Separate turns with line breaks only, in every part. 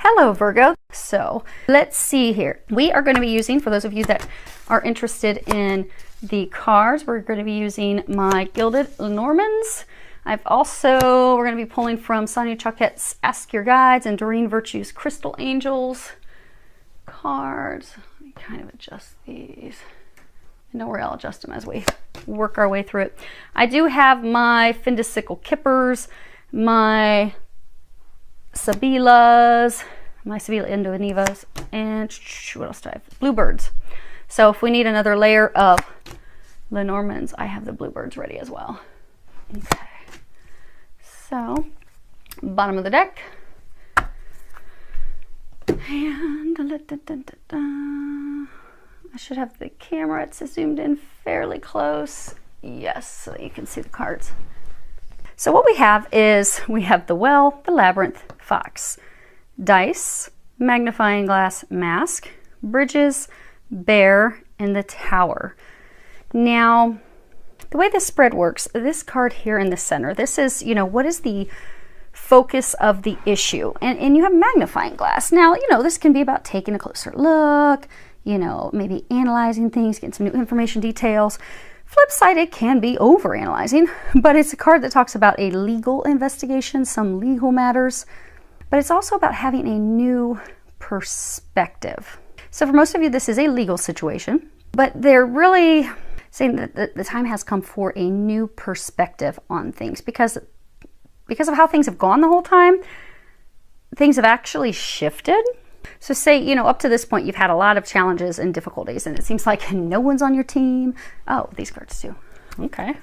Hello Virgo. So let's see here. We are going to be using, for those of you that are interested in the cards, we're going to be using my Gilded Lenormands. We're going to be pulling from Sonia Choquette's Ask Your Guides and Doreen Virtue's Crystal Angels cards. Let me kind of adjust these. I know where I'll adjust them as we work our way through it. I do have my Findicicle Kippers, my Sabilas, my Sabila Indonevas, and what else do I have? Bluebirds. So if we need another layer of Lenormands, I have the Bluebirds ready as well. Okay. So, bottom of the deck. And I should have the camera, it's zoomed in fairly close. Yes, so you can see the cards. So what we have is, we have the Well, the Labyrinth, Fox, Dice, Magnifying Glass, Mask, Bridges, Bear, and the Tower. Now, the way this spread works, this card here in the center, this is, what is the focus of the issue? And you have Magnifying Glass. Now, this can be about taking a closer look, maybe analyzing things, getting some new information, details. Flip side, it can be overanalyzing, but it's a card that talks about a legal investigation, some legal matters, but it's also about having a new perspective. So for most of you, this is a legal situation, but they're really saying that the time has come for a new perspective on things because of how things have gone the whole time. Things have actually shifted. So say, up to this point, you've had a lot of challenges and difficulties, and it seems like no one's on your team. Oh, these cards too. Okay.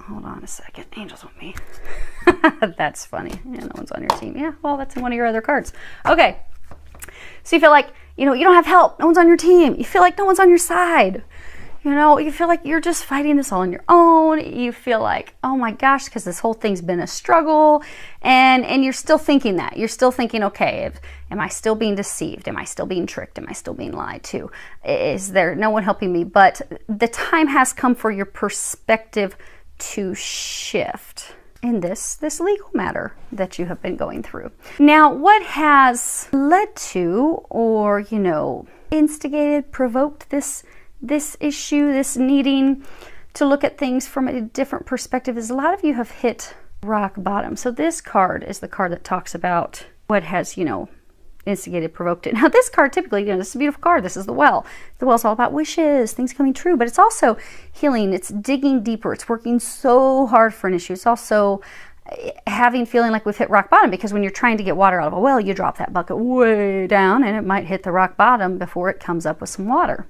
Hold on a second. Angels with me. That's funny. Yeah, no one's on your team. Yeah, well, that's in one of your other cards. Okay. So you feel like, you don't have help. No one's on your team. You feel like no one's on your side. You feel like you're just fighting this all on your own. You feel like, oh my gosh, because this whole thing's been a struggle. And you're still thinking that. You're still thinking, okay, am I still being deceived? Am I still being tricked? Am I still being lied to? Is there no one helping me? But the time has come for your perspective to shift in this legal matter that you have been going through. Now, what has led to, or, instigated, provoked this issue, this needing to look at things from a different perspective, is a lot of you have hit rock bottom. So this card is the card that talks about what has, instigated, provoked it. Now this card typically, this is a beautiful card. This is the Well. The Well's all about wishes, things coming true, but it's also healing. It's digging deeper. It's working so hard for an issue. It's also feeling like we've hit rock bottom, because when you're trying to get water out of a well, you drop that bucket way down and it might hit the rock bottom before it comes up with some water.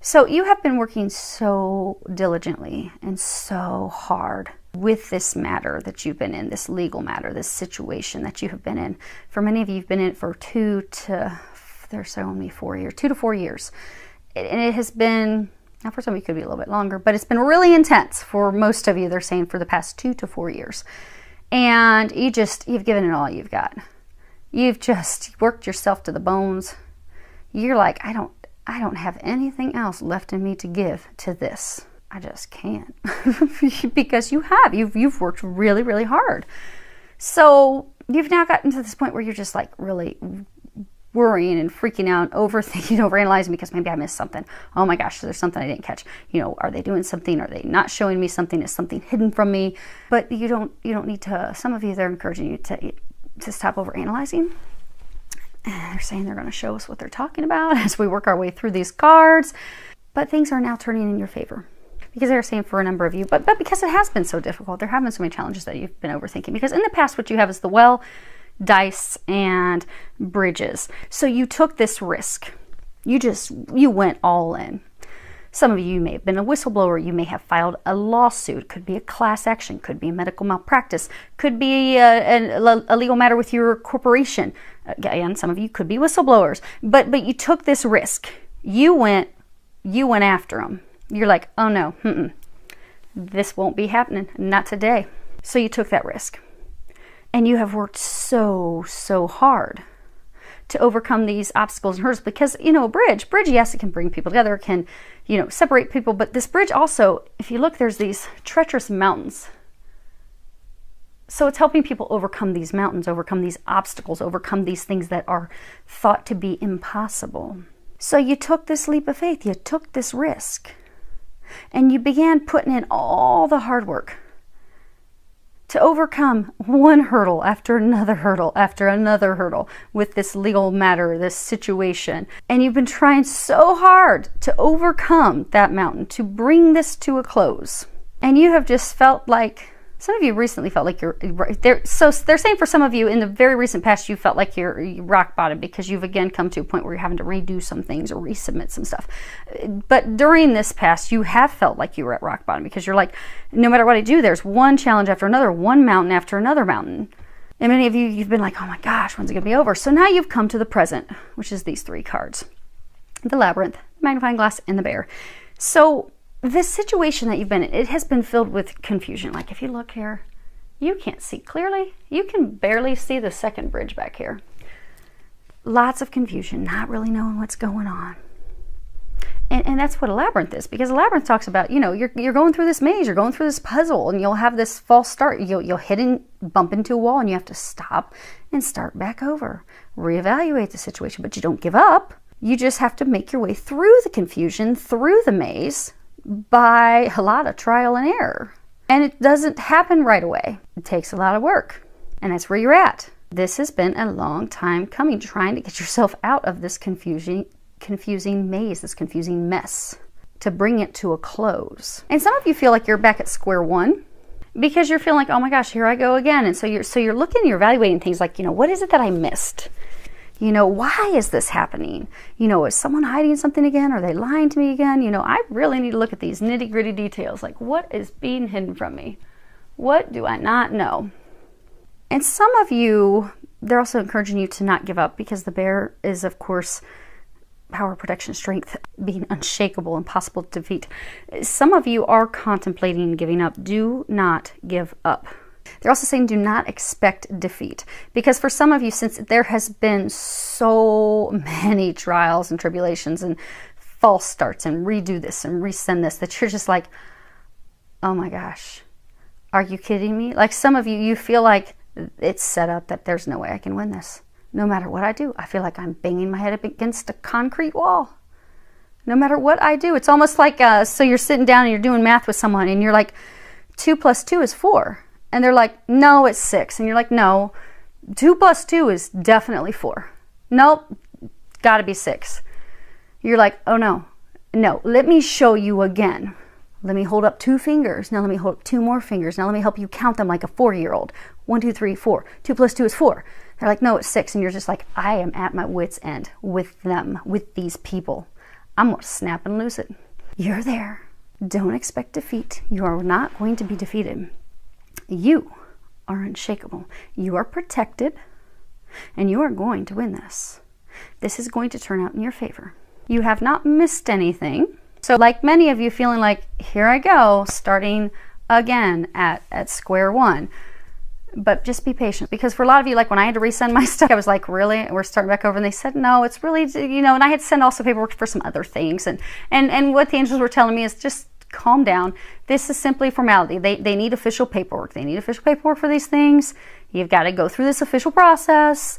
So you have been working so diligently and so hard with this matter that you've been in, this legal matter, this situation that you have been in. For many of you, you've been in it for 2 to 4 years. And it has been, now for some of you it could be a little bit longer, but it's been really intense for most of you, they're saying, for the past 2 to 4 years. And you've given it all you've got. You've just worked yourself to the bones. You're like, I don't have anything else left in me to give to this. I just can't. Because you've worked really, really hard. So you've now gotten to this point where you're just like really worrying and freaking out, overthinking, overanalyzing, because maybe I missed something. Oh my gosh, there's something I didn't catch. Are they doing something? Are they not showing me something? Is something hidden from me? But you don't need to, some of you, they're encouraging you to stop overanalyzing. They're saying they're going to show us what they're talking about as we work our way through these cards. But things are now turning in your favor. Because they're saying for a number of you, but because it has been so difficult, there have been so many challenges that you've been overthinking. Because in the past, what you have is the Well, Dice, and Bridges. So you took this risk. You went all in. Some of you may have been a whistleblower. You may have filed a lawsuit. Could be a class action. Could be a medical malpractice. Could be a legal matter with your corporation. Again, some of you could be whistleblowers. But you took this risk. You went after them. You're like, oh no, this won't be happening. Not today. So you took that risk. And you have worked so hard to overcome these obstacles and hurdles, because a bridge, yes, it can bring people together, it can separate people, but this bridge also, if you look, there's these treacherous mountains. So it's helping people overcome these mountains, overcome these obstacles, overcome these things that are thought to be impossible. So you took this leap of faith, you took this risk, and you began putting in all the hard work to overcome one hurdle after another hurdle after another hurdle with this legal matter, this situation. And you've been trying so hard to overcome that mountain, to bring this to a close. And you have just felt like, some of you recently felt like so they're saying for some of you in the very recent past, you felt like you're rock bottom because you've again come to a point where you're having to redo some things or resubmit some stuff. But during this past, you have felt like you were at rock bottom because you're like, no matter what I do, there's one challenge after another, one mountain after another mountain. And many of you, you've been like, oh my gosh, when's it going to be over? So now you've come to the present, which is these 3 cards. The Labyrinth, the Magnifying Glass, and the Bear. So this situation that you've been in, it has been filled with confusion. Like if you look here, you can't see clearly. You can barely see the second bridge back here. Lots of confusion, not really knowing what's going on. And that's what a labyrinth is, because a labyrinth talks about, you know, you're going through this maze, you're going through this puzzle, and you'll have this false start. You'll hit and bump into a wall, and you have to stop and start back over. Reevaluate the situation, but you don't give up. You just have to make your way through the confusion, through the maze, by a lot of trial and error. And it doesn't happen right away. It takes a lot of work. And that's where you're at. This has been a long time coming, trying to get yourself out of this confusing maze, this confusing mess, to bring it to a close. And some of you feel like you're back at square one because you're feeling like, oh my gosh, here I go again. And so you're looking, you're evaluating things like, you know, what is it that I missed? You know, why is this happening? You know, is someone hiding something again? Are they lying to me again? You know, I really need to look at these nitty-gritty details. Like, what is being hidden from me? What do I not know? And some of you, they're also encouraging you to not give up, because the Bear is, of course, power, protection, strength, being unshakable, impossible to defeat. Some of you are contemplating giving up. Do not give up. They're also saying do not expect defeat, because for some of you, since there has been so many trials and tribulations and false starts and redo this and resend this, that you're just like, oh my gosh, are you kidding me? Like some of you, you feel like it's set up that there's no way I can win this. No matter what I do, I feel like I'm banging my head up against a concrete wall. No matter what I do, it's almost like, so you're sitting down and you're doing math with someone and you're like, 2 + 2 is 4. And they're like, no, it's 6. And you're like, no, 2 + 2 is definitely 4. Nope, gotta be 6. You're like, oh no, let me show you again. Let me hold up 2 fingers. Now let me hold up 2 more fingers. Now let me help you count them like a 4-year-old. 1, 2, 3, 4. 2 + 2 is 4. They're like, no, it's 6. And you're just like, I am at my wit's end with them, with these people. I'm gonna snap and lose it. You're there. Don't expect defeat. You are not going to be defeated. You are unshakable. You are protected, and you are going to win this. This is going to turn out in your favor. You have not missed anything. So like many of you feeling like, here I go, starting again at square one. But just be patient, because for a lot of you, like when I had to resend my stuff, I was like, really? We're starting back over? And they said, no, it's really, you know, and I had to send also paperwork for some other things. And what the angels were telling me is just calm down. This is simply formality. They need official paperwork. They need official paperwork for these things. You've got to go through this official process.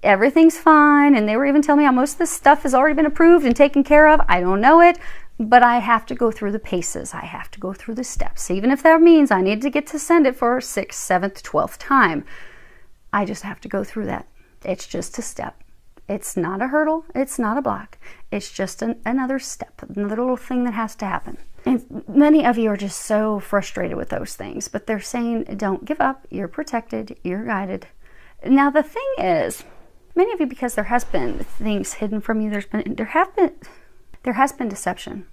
Everything's fine. And they were even telling me how most of this stuff has already been approved and taken care of. I don't know it, but I have to go through the paces. I have to go through the steps. Even if that means I need to get to send it for 6th, 7th, 12th time. I just have to go through that. It's just a step. It's not a hurdle. It's not a block. It's just another step, another little thing that has to happen. And many of you are just so frustrated with those things, but they're saying, don't give up. You're protected. You're guided. Now, the thing is, many of you, because there has been things hidden from you, there has been deception.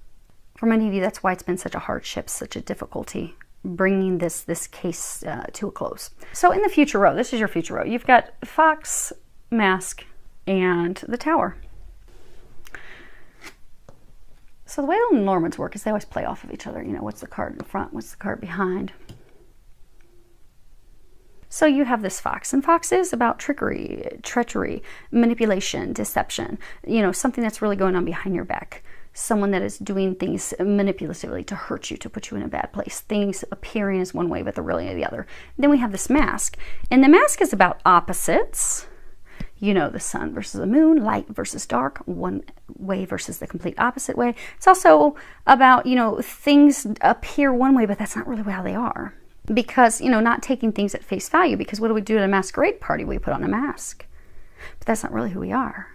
For many of you, that's why it's been such a hardship, such a difficulty bringing this case to a close. So in the future row, this is your future row. You've got Fox, Mask, and the Tower. So the way the Normans work is they always play off of each other. You know, what's the card in the front? What's the card behind? So you have this Fox, and Fox is about trickery, treachery, manipulation, deception. You know, something that's really going on behind your back. someone that is doing things manipulatively to hurt you, to put you in a bad place. Things appearing as one way, but they're really the other. Then we have this mask. And the mask is about opposites. You know, the sun versus the moon, light versus dark, one way versus the complete opposite way. It's also about, you know, things appear one way, but that's not really how they are. Because, you know, not taking things at face value. Because what do we do at a masquerade party? We put on a mask. But that's not really who we are.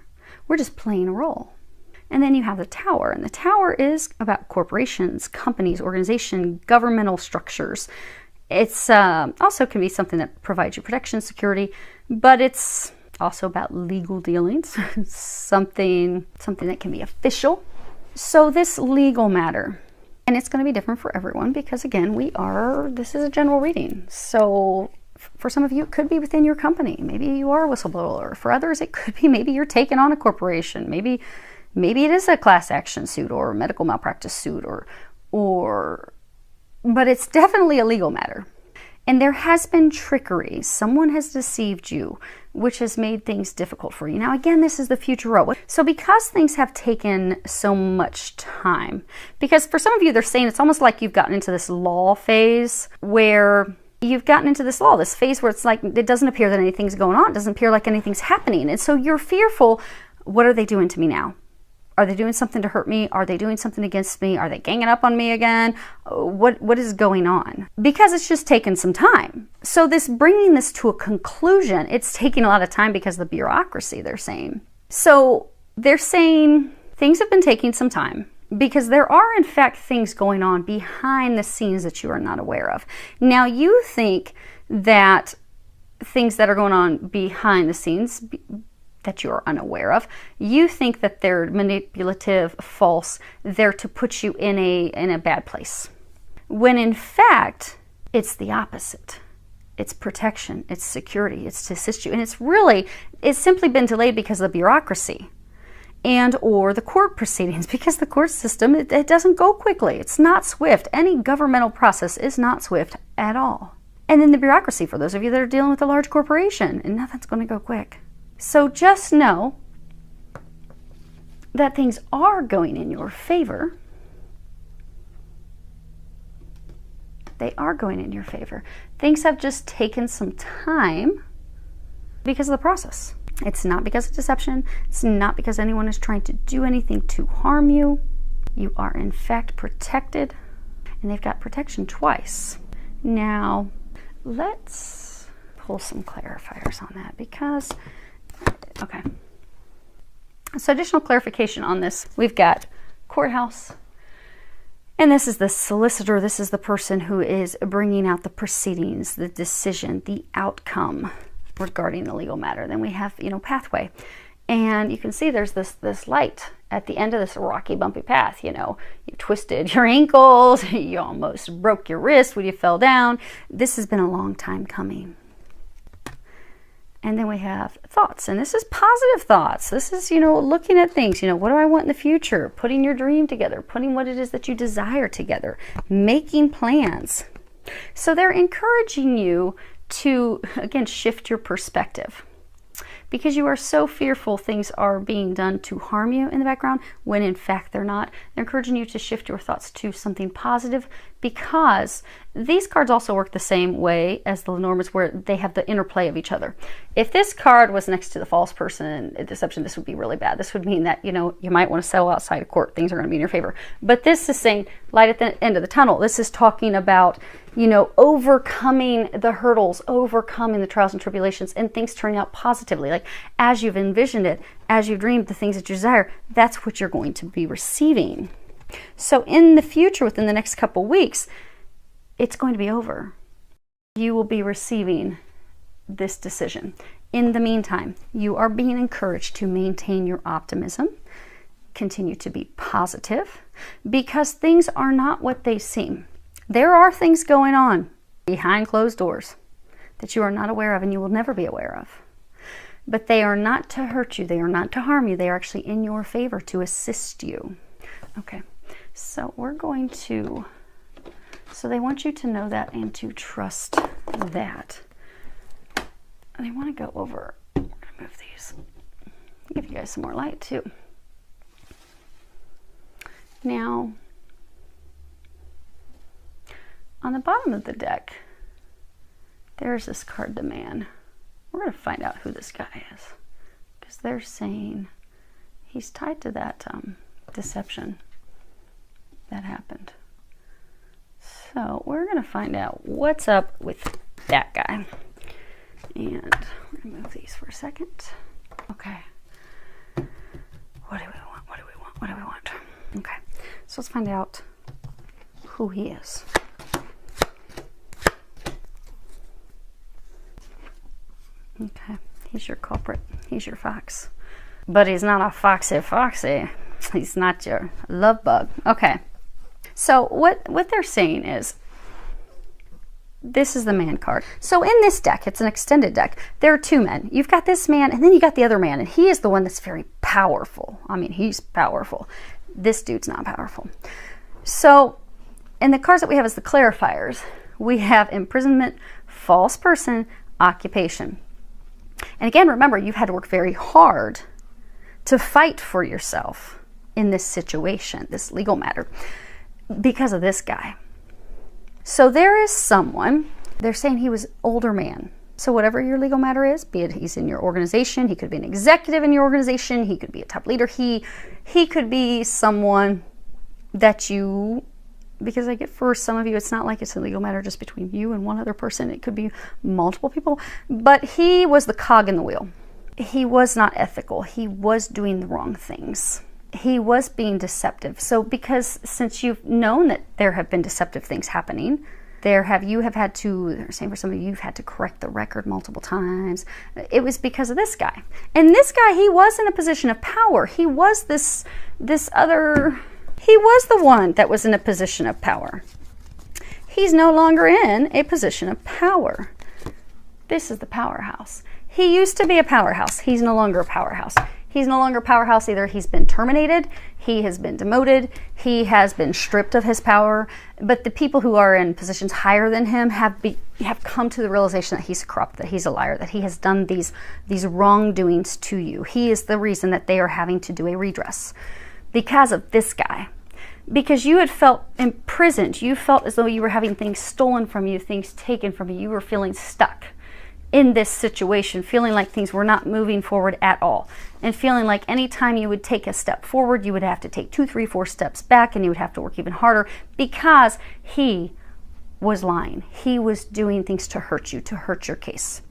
We're just playing a role. And then you have the tower. And the tower is about corporations, companies, organization, governmental structures. It's also can be something that provides you protection, security, but it's also about legal dealings, something that can be official. So this legal matter, and it's going to be different for everyone because again, this is a general reading. So for some of you, it could be within your company. Maybe you are a whistleblower. For others, it could be maybe you're taking on a corporation. Maybe it is a class action suit or a medical malpractice suit but it's definitely a legal matter. And there has been trickery. Someone has deceived you, which has made things difficult for you. Now, again, this is the future role. So because things have taken so much time, because for some of you, they're saying it's almost like you've gotten into this law phase where you've gotten into this phase where it's like it doesn't appear that anything's going on. It doesn't appear like anything's happening. And so you're fearful, what are they doing to me now? Are they doing something to hurt me? Are they doing something against me? Are they ganging up on me again? What is going on? Because it's just taken some time. So bringing this to a conclusion, it's taking a lot of time because of the bureaucracy, they're saying. So they're saying things have been taking some time because there are in fact things going on behind the scenes that you are not aware of. Now you think that things that are going on behind the scenes that you're unaware of, you think that they're manipulative, false, they're to put you in a bad place. When in fact, it's the opposite. It's protection, it's security, it's to assist you. And it's simply been delayed because of the bureaucracy and or the court proceedings, because the court system, it doesn't go quickly. It's not swift. Any governmental process is not swift at all. And then the bureaucracy, for those of you that are dealing with a large corporation, and nothing's going to go quick. So just know that things are going in your favor. They are going in your favor. Things have just taken some time because of the process. It's not because of deception. It's not because anyone is trying to do anything to harm you. You are in fact protected, and they've got protection twice. Now, let's pull some clarifiers on that because okay. So additional clarification on this. We've got courthouse, and this is the solicitor. This is the person who is bringing out the proceedings, the decision, the outcome regarding the legal matter. Then we have, pathway. And you can see there's this light at the end of this rocky, bumpy path. You twisted your ankles, you almost broke your wrist when you fell down. This has been a long time coming. And then we have thoughts, and this is positive thoughts. This is, looking at things, what do I want in the future? Putting your dream together, putting what it is that you desire together, making plans. So they're encouraging you to, again, shift your perspective. Because you are so fearful things are being done to harm you in the background, when in fact they're not. They're encouraging you to shift your thoughts to something positive, because these cards also work the same way as the Lenormands, where they have the interplay of each other. If this card was next to the false person and deception, this would be really bad. This would mean that, you might want to settle outside of court. Things are going to be in your favor. But this is saying light at the end of the tunnel. This is talking about, overcoming the hurdles, overcoming the trials and tribulations, and things turning out positively. Like as you've envisioned it, as you've dreamed the things that you desire, that's what you're going to be receiving. So in the future, within the next couple weeks, it's going to be over. You will be receiving this decision. In the meantime, you are being encouraged to maintain your optimism, continue to be positive, because things are not what they seem. There are things going on behind closed doors that you are not aware of and you will never be aware of. But they are not to hurt you. They are not to harm you. They are actually in your favor to assist you. Okay, so we're going to, so they want you to know that and to trust that. And they want to go over, we're going to move these, give you guys some more light too. Now, on the bottom of the deck, there's this card, the Man. We're going to find out who this guy is, because they're saying he's tied to that deception that happened. So we're going to find out what's up with that guy. And we're going to move these for a second. Okay. What do we want? What do we want? What do we want? Okay. So let's find out who he is. Okay. He's your culprit. He's your fox. But he's not a foxy. He's not your love bug. Okay. So what they're saying is, this is the Man card. So in this deck, it's an extended deck. There are two men. You've got this man, and then you got the other man, and he is the one that's very powerful. I mean, he's powerful. This dude's not powerful. So in the cards that we have as the clarifiers, we have imprisonment, false person, occupation. And again, remember, you've had to work very hard to fight for yourself in this situation, this legal matter, because of this guy. So there is someone, they're saying he was older man. So whatever your legal matter is, be it he's in your organization, he could be an executive in your organization, he could be a top leader, he could be someone that you, because I get for some of you, it's not like it's a legal matter just between you and one other person. It could be multiple people. But he was the cog in the wheel. He was not ethical. He was doing the wrong things. He was being deceptive. So because since you've known that there have been deceptive things happening, you have had to, they're saying for some of you, you've had to correct the record multiple times. It was because of this guy. And this guy, he was in a position of power. He was he was the one that was in a position of power. He's no longer in a position of power. This is the powerhouse. He used to be a powerhouse. He's no longer a powerhouse. He's no longer a powerhouse either. He's been terminated. He has been demoted. He has been stripped of his power. But the people who are in positions higher than him have come to the realization that he's corrupt, that he's a liar, that he has done these wrongdoings to you. He is the reason that they are having to do a redress because of this guy. Because you had felt imprisoned. You felt as though you were having things stolen from you, things taken from you. You were feeling stuck in this situation, feeling like things were not moving forward at all, and feeling like anytime you would take a step forward, you would have to take 2, 3, 4 steps back, and you would have to work even harder because he was lying. He was doing things to hurt you, to hurt your case.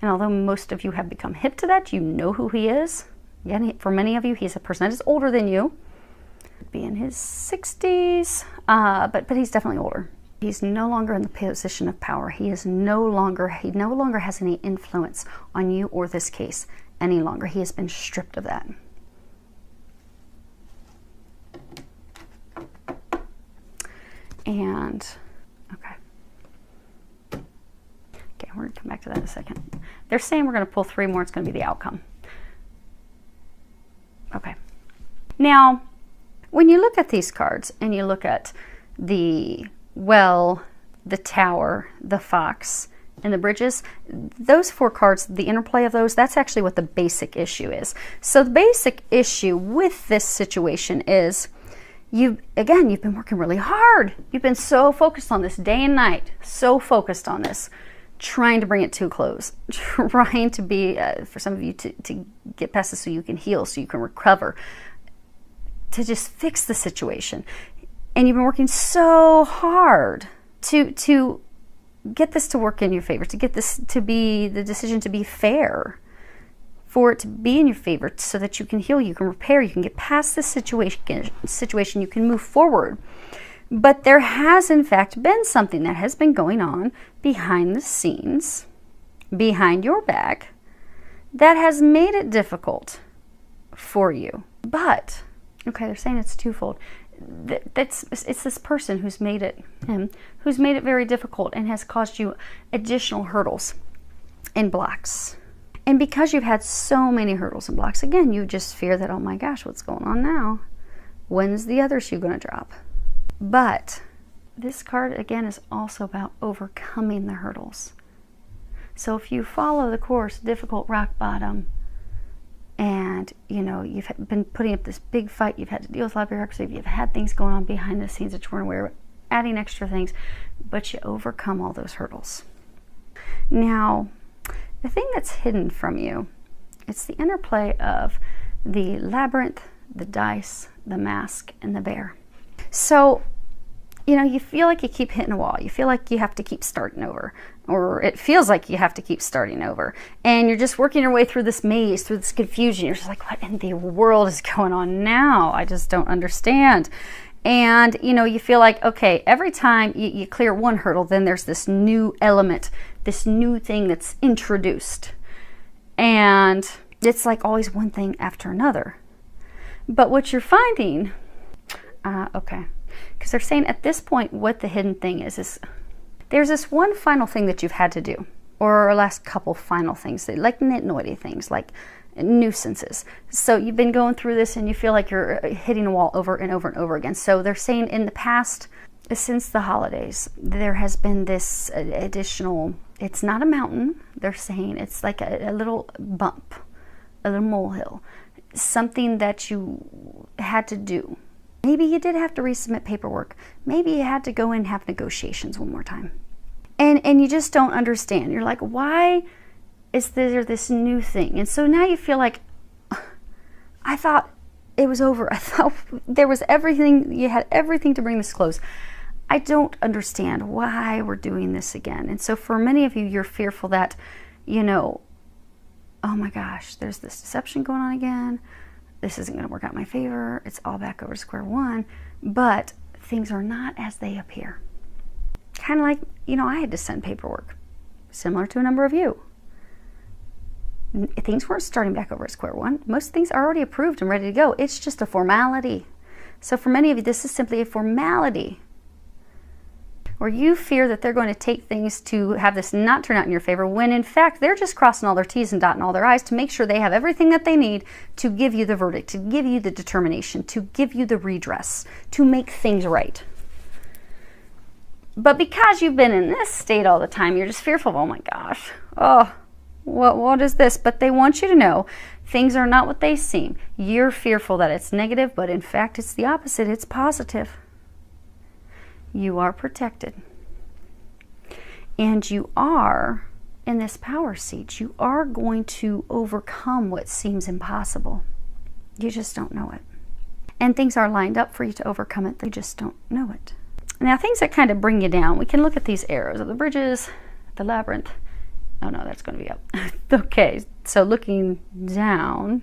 And although most of you have become hip to that, you know who he is. Again, for many of you, he's a person that is older than you. Be in his 60s, but he's definitely older. He's no longer in the position of power. He no longer has any influence on you or this case any longer. He has been stripped of that. And, okay, we're going to come back to that in a second. They're saying we're going to pull 3 more. It's going to be the outcome. Okay. Now, when you look at these cards and you look at the Well, the Tower, the Fox, and the Bridges, those 4 cards, the interplay of those, that's actually what the basic issue is. So the basic issue with this situation is, you've been working really hard. You've been so focused on this day and night, so focused on this, trying to bring it to a close, trying to be, for some of you, to get past this so you can heal, so you can recover, to just fix the situation. And you've been working so hard to get this to work in your favor, to get this to be, the decision to be fair, for it to be in your favor so that you can heal, you can repair, you can get past this situation, you can move forward. But there has, in fact, been something that has been going on behind the scenes, behind your back, that has made it difficult for you. But, okay, they're saying it's twofold. It's this person who's made it, who's made it very difficult and has caused you additional hurdles and blocks. And because you've had so many hurdles and blocks, again, you just fear that, oh my gosh, what's going on now? When's the other shoe going to drop? But this card, again, is also about overcoming the hurdles. So if you follow the course, difficult, rock bottom, And, you know, you've been putting up this big fight. You've had to deal with a lot of bureaucracy. You've had things going on behind the scenes that you weren't aware of, adding extra things, but you overcome all those hurdles. Now, the thing that's hidden from you, it's the interplay of the labyrinth, the dice, the mask, and the bear. So, you know, you feel like you keep hitting a wall. You feel like you have to keep starting over, or it feels like you have to keep starting over. And you're just working your way through this maze, through this confusion. You're just like, what in the world is going on now? I just don't understand. And, you know, you feel like, okay, every time you clear one hurdle, then there's this new element, this new thing that's introduced. And it's like always one thing after another. But what you're finding, okay, because they're saying at this point what the hidden thing is there's this one final thing that you've had to do, or last couple final things, like nitnoity things, like nuisances. So you've been going through this and you feel like you're hitting a wall over and over and over again. So they're saying in the past, since the holidays, there has been this additional, it's not a mountain, they're saying it's like a little bump, a little molehill, something that you had to do. Maybe you did have to resubmit paperwork. Maybe you had to go in and have negotiations one more time. And you just don't understand. You're like, why is there this new thing? And so now you feel like, I thought it was over. I thought there was everything, you had everything to bring this close. I don't understand why we're doing this again. And so for many of you, you're fearful that, you know, oh my gosh, there's this deception going on again. This isn't going to work out in my favor. It's all back over to square one. But things are not as they appear. Kind of like, you know, I had to send paperwork, similar to a number of you. Things weren't starting back over at square one. Most things are already approved and ready to go. It's just a formality. So for many of you, this is simply a formality, where you fear that they're going to take things to have this not turn out in your favor, when in fact they're just crossing all their T's and dotting all their I's to make sure they have everything that they need to give you the verdict, to give you the determination, to give you the redress, to make things right. But because you've been in this state all the time, you're just fearful of, oh my gosh, oh, what is this? But they want you to know things are not what they seem. You're fearful that it's negative, but in fact it's the opposite. It's positive. You are protected. And you are in this power seat. You are going to overcome what seems impossible. You just don't know it. And things are lined up for you to overcome it. They just don't know it. Now, things that kind of bring you down, we can look at these arrows of the bridges, the labyrinth. Oh no, that's going to be up. Okay, so looking down,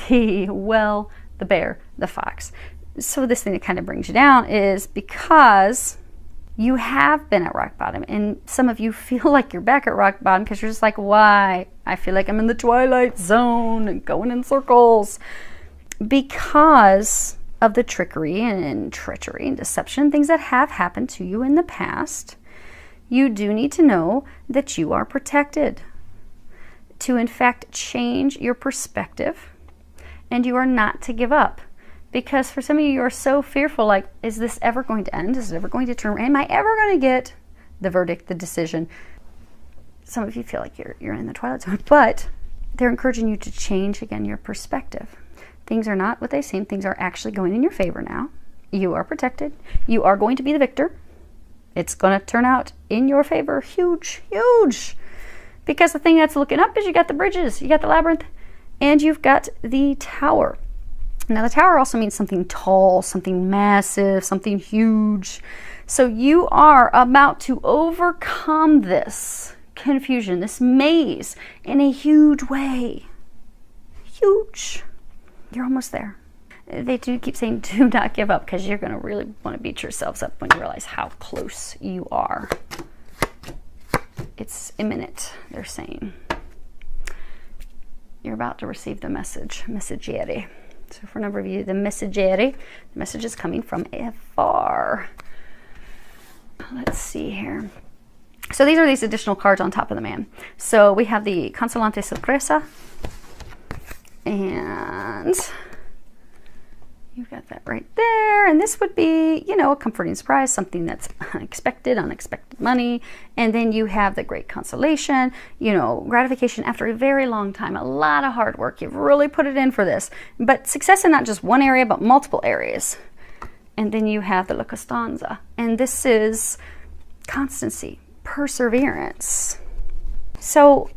the well, the bear, the fox. So this thing that kind of brings you down is because you have been at rock bottom, and some of you feel like you're back at rock bottom because you're just like, why? I feel like I'm in the twilight zone and going in circles. Because of the trickery and treachery and deception, things that have happened to you in the past, you do need to know that you are protected to, in fact, change your perspective, and you are not to give up. Because for some of you, you are so fearful, like, is this ever going to end? Is it ever going to turn? Am I ever going to get the verdict, the decision? Some of you feel like you're in the twilight zone, but they're encouraging you to change, again, your perspective. Things are not what they seem. Things are actually going in your favor now. You are protected. You are going to be the victor. It's going to turn out in your favor. Huge, huge. Because the thing that's looking up is you got the bridges, you got the labyrinth, and you've got the tower. Now, the tower also means something tall, something massive, something huge. So you are about to overcome this confusion, this maze, in a huge way. Huge. You're almost there. They do keep saying, do not give up, because you're going to really want to beat yourselves up when you realize how close you are. It's imminent, they're saying. You're about to receive the messaggeri. So for a number of you, the messaggeri, the message is coming from afar. Let's see here. So these are these additional cards on top of the man. So we have the Consolante Sorpresa and You've got that right there. And this would be, you know, a comforting surprise, something that's unexpected money. And then you have the great consolation, you know, gratification after a very long time, a lot of hard work. You've really put it in for this. But success in not just one area, but multiple areas. And then you have the La Costanza. And this is constancy, perseverance. So,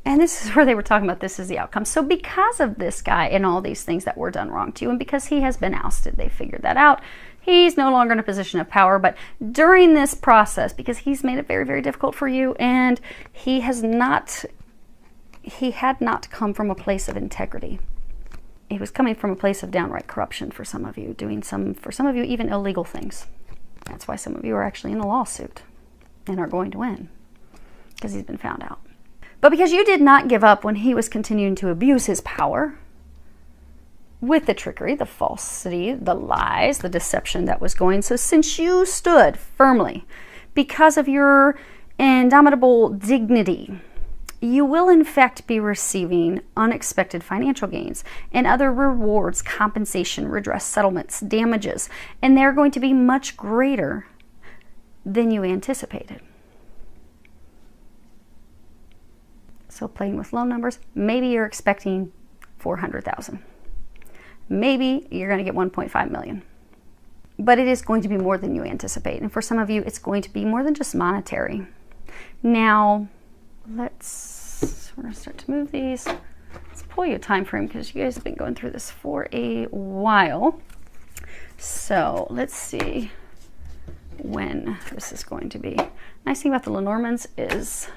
and this is where they were talking about this is the outcome. So because of this guy and all these things that were done wrong to you, and because he has been ousted, they figured that out. He's no longer in a position of power, but during this process, because he's made it very, very difficult for you, and he had not come from a place of integrity. He was coming from a place of downright corruption for some of you, doing for some of you, even illegal things. That's why some of you are actually in a lawsuit and are going to win, because he's been found out. But because you did not give up when he was continuing to abuse his power with the trickery, the falsity, the lies, the deception that was going. So since you stood firmly because of your indomitable dignity, you will in fact be receiving unexpected financial gains and other rewards, compensation, redress, settlements, damages, and they're going to be much greater than you anticipated. So playing with low numbers, maybe you're expecting 400,000. Maybe you're going to get 1.5 million. But it is going to be more than you anticipate. And for some of you, it's going to be more than just monetary. Now, we're going to start to move these. Let's pull you a time frame because you guys have been going through this for a while. So let's see when this is going to be. Nice thing about the Lenormands is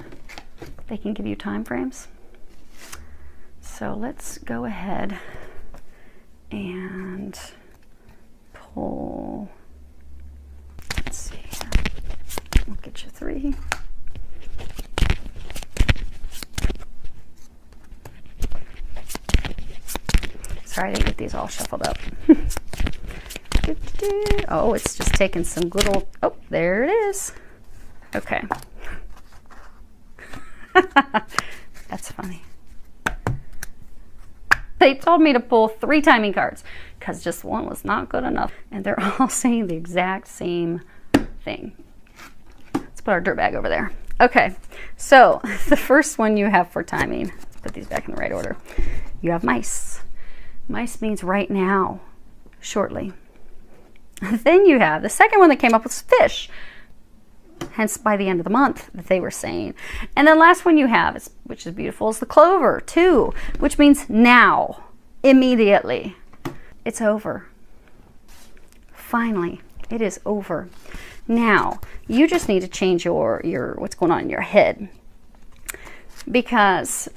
they can give you time frames. So let's go ahead and pull, let's see, we'll get you 3. Sorry, I didn't get these all shuffled up. Oh, it's just taking some good old, oh, there it is. Okay. That's funny. They told me to pull 3 timing cards because just one was not good enough. And they're all saying the exact same thing. Let's put our dirt bag over there. Okay, so the first one you have for timing, let's put these back in the right order. You have mice. Mice means right now, shortly. Then you have the second one that came up was fish. Hence by the end of the month that they were saying. And then last one you have, which is beautiful, is the clover, 2, which means now, immediately. It's over. Finally, it is over. Now, you just need to change your what's going on in your head. Because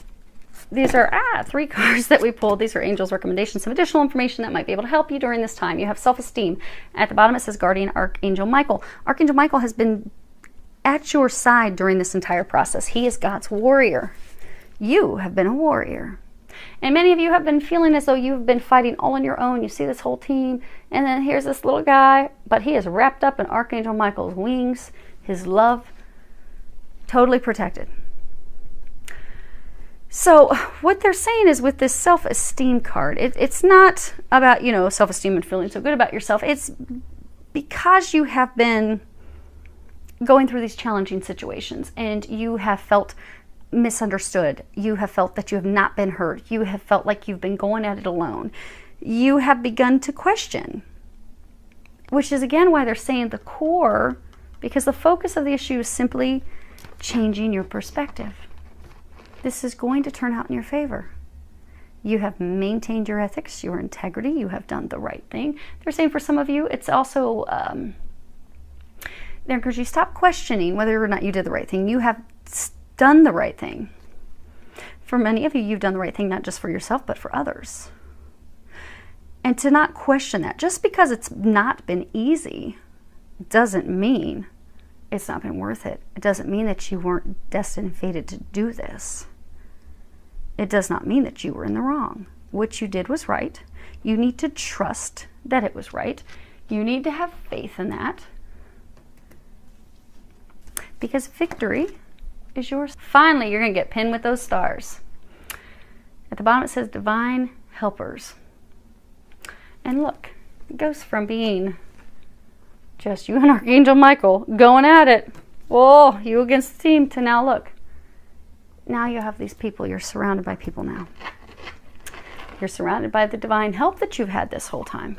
these are 3 cards that we pulled. These are angels' recommendations, some additional information that might be able to help you during this time. You have self-esteem. At the bottom it says Guardian Archangel Michael. Archangel Michael has been at your side during this entire process. He is God's warrior. You have been a warrior. And many of you have been feeling as though you've been fighting all on your own. You see this whole team, and then here's this little guy, but he is wrapped up in Archangel Michael's wings, his love, totally protected. So what they're saying is with this self-esteem card, it's not about, you know, self-esteem and feeling so good about yourself. It's because you have been going through these challenging situations and you have felt misunderstood. You have felt that you have not been heard. You have felt like you've been going at it alone. You have begun to question, which is again why they're saying the core, because the focus of the issue is simply changing your perspective. This is going to turn out in your favor. You have maintained your ethics, your integrity. You have done the right thing. They're saying for some of you, it's also because you stop questioning whether or not you did the right thing. You have done the right thing. For many of you, you've done the right thing, not just for yourself, but for others. And to not question that, just because it's not been easy, doesn't mean it's not been worth it. It doesn't mean that you weren't destined and fated to do this. It does not mean that you were in the wrong. What you did was right. You need to trust that it was right. You need to have faith in that. Because victory is yours. Finally, you're going to get pinned with those stars. At the bottom it says divine helpers. And look, it goes from being just you and Archangel Michael going at it. Whoa, you against the team, to now look. Now you have these people. You're surrounded by people now. You're surrounded by the divine help that you've had this whole time.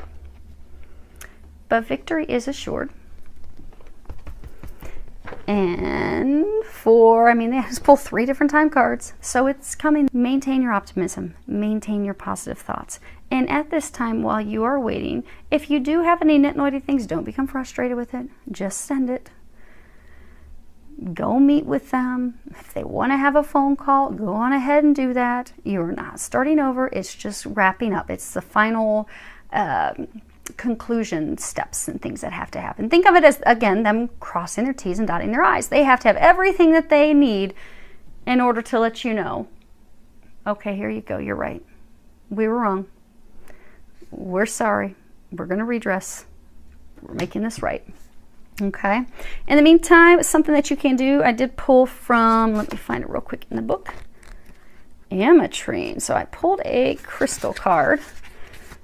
But victory is assured. And they just pull 3 different time cards. So it's coming. Maintain your optimism. Maintain your positive thoughts. And at this time, while you are waiting, if you do have any nitnoidy things, don't become frustrated with it. Just send it. Go meet with them. If they want to have a phone call, go on ahead and do that. You're not starting over. It's just wrapping up. It's the final conclusion steps and things that have to happen. Think of it as, again, them crossing their T's and dotting their I's. They have to have everything that they need in order to let you know, okay, here you go. You're right. We were wrong. We're sorry. We're going to redress. We're making this right. Okay. In the meantime, something that you can do, I did pull from, let me find it real quick in the book, Ametrine. So I pulled a crystal card.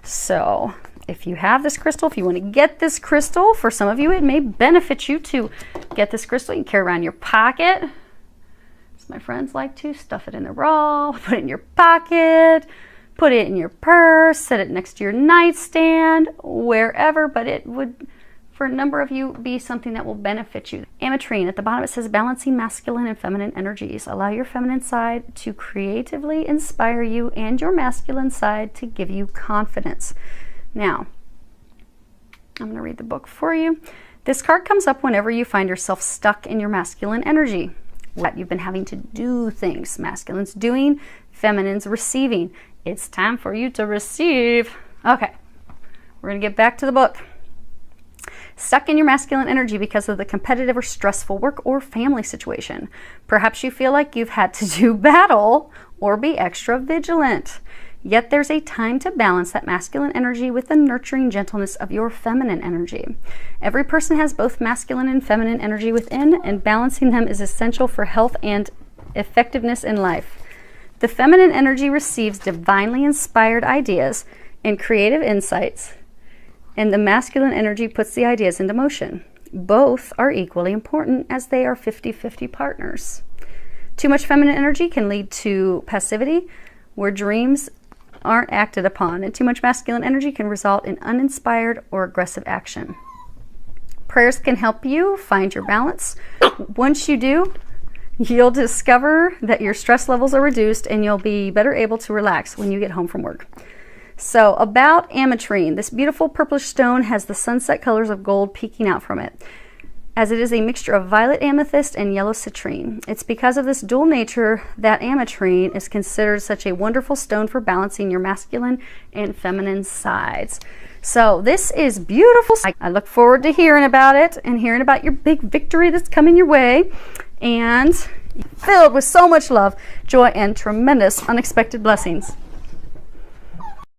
So if you have this crystal, if you want to get this crystal, for some of you, it may benefit you to get this crystal. You can carry around your pocket. As my friends like to, stuff it in the bra, put it in your pocket, put it in your purse, set it next to your nightstand, wherever, but it would, for a number of you, be something that will benefit you. Ametrine, at the bottom it says balancing masculine and feminine energies. Allow your feminine side to creatively inspire you and your masculine side to give you confidence. Now, I'm going to read the book for you. This card comes up whenever you find yourself stuck in your masculine energy. What you've been having to do things. Masculine's doing, feminine's receiving. It's time for you to receive. Okay, we're going to get back to the book. Stuck in your masculine energy because of the competitive or stressful work or family situation. Perhaps you feel like you've had to do battle or be extra vigilant. Yet there's a time to balance that masculine energy with the nurturing gentleness of your feminine energy. Every person has both masculine and feminine energy within, and balancing them is essential for health and effectiveness in life. The feminine energy receives divinely inspired ideas and creative insights, and the masculine energy puts the ideas into motion. Both are equally important as they are 50-50 partners. Too much feminine energy can lead to passivity, where dreams aren't acted upon, and too much masculine energy can result in uninspired or aggressive action. Prayers can help you find your balance. Once you do, you'll discover that your stress levels are reduced and you'll be better able to relax when you get home from work. So about Ametrine, this beautiful purplish stone has the sunset colors of gold peeking out from it, as it is a mixture of violet amethyst and yellow citrine. It's because of this dual nature that Ametrine is considered such a wonderful stone for balancing your masculine and feminine sides. So this is beautiful. I look forward to hearing about it and hearing about your big victory that's coming your way, and filled with so much love, joy, and tremendous unexpected blessings.